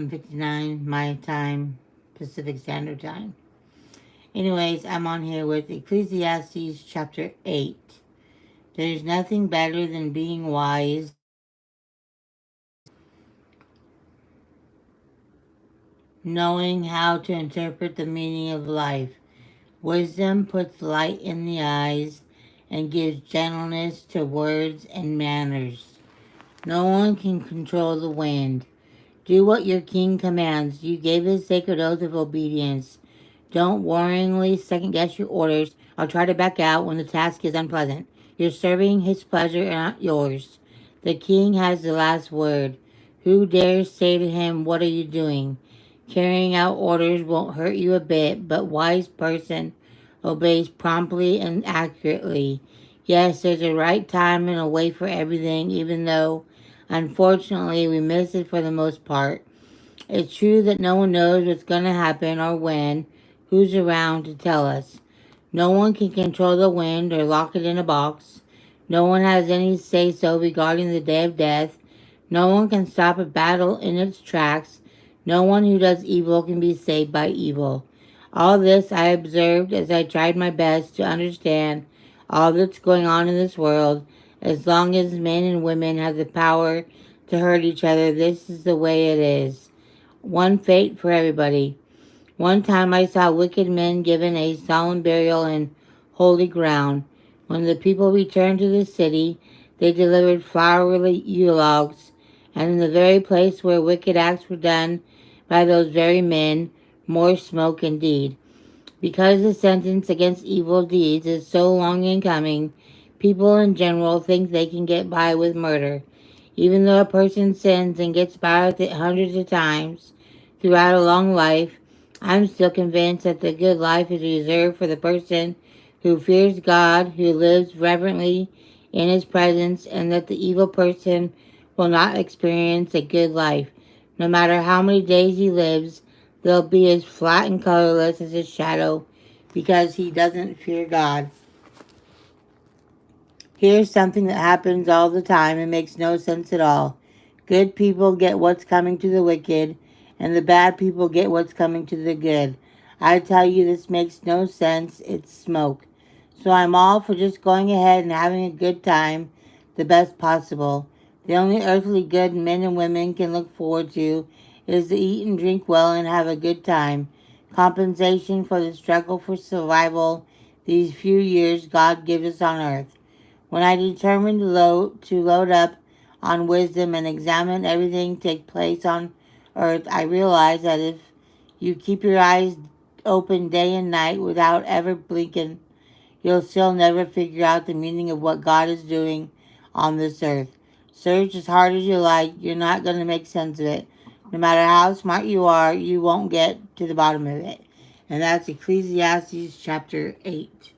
59 my time, Pacific Standard Time. Anyways, I'm on here with Ecclesiastes chapter 8. There's nothing better than being wise, knowing how to interpret the meaning of life. Wisdom puts light in the eyes and gives gentleness to words and manners. No one can control the wind. Do what your king commands. You gave his sacred oath of obedience. Don't worryingly second guess your orders or try to back out when the task is unpleasant. You're serving his pleasure and not yours. The king has the last word. Who dares say to him, "What are you doing?" Carrying out orders won't hurt you a bit, but wise person obeys promptly and accurately. Yes, there's a right time and a way for everything, even though, unfortunately, we miss it for the most part. It's true that no one knows what's going to happen or when, who's around to tell us. No one can control the wind or lock it in a box. No one has any say so regarding the day of death. No one can stop a battle in its tracks. No one who does evil can be saved by evil. All this I observed as I tried my best to understand all that's going on in this world. As long as men and women have the power to hurt each other, this is the way it is. One fate for everybody. One time I saw wicked men given a solemn burial in holy ground. When the people returned to the city, they delivered flowery eulogies, and in the very place where wicked acts were done by those very men, more smoke indeed. Because the sentence against evil deeds is so long in coming, people in general think they can get by with murder. Even though a person sins and gets by with it hundreds of times throughout a long life, I'm still convinced that the good life is reserved for the person who fears God, who lives reverently in his presence, and that the evil person will not experience a good life. No matter how many days he lives, they'll be as flat and colorless as his shadow because he doesn't fear God. Here's something that happens all the time and makes no sense at all. Good people get what's coming to the wicked, and the bad people get what's coming to the good. I tell you, this makes no sense. It's smoke. So I'm all for just going ahead and having a good time the best possible. The only earthly good men and women can look forward to is to eat and drink well and have a good time. Compensation for the struggle for survival these few years God gives us on earth. When I determined to load up on wisdom and examine everything take place on earth, I realized that if you keep your eyes open day and night without ever blinking, you'll still never figure out the meaning of what God is doing on this earth. Search as hard as you like, you're not going to make sense of it. No matter how smart you are, you won't get to the bottom of it. And that's Ecclesiastes chapter 8.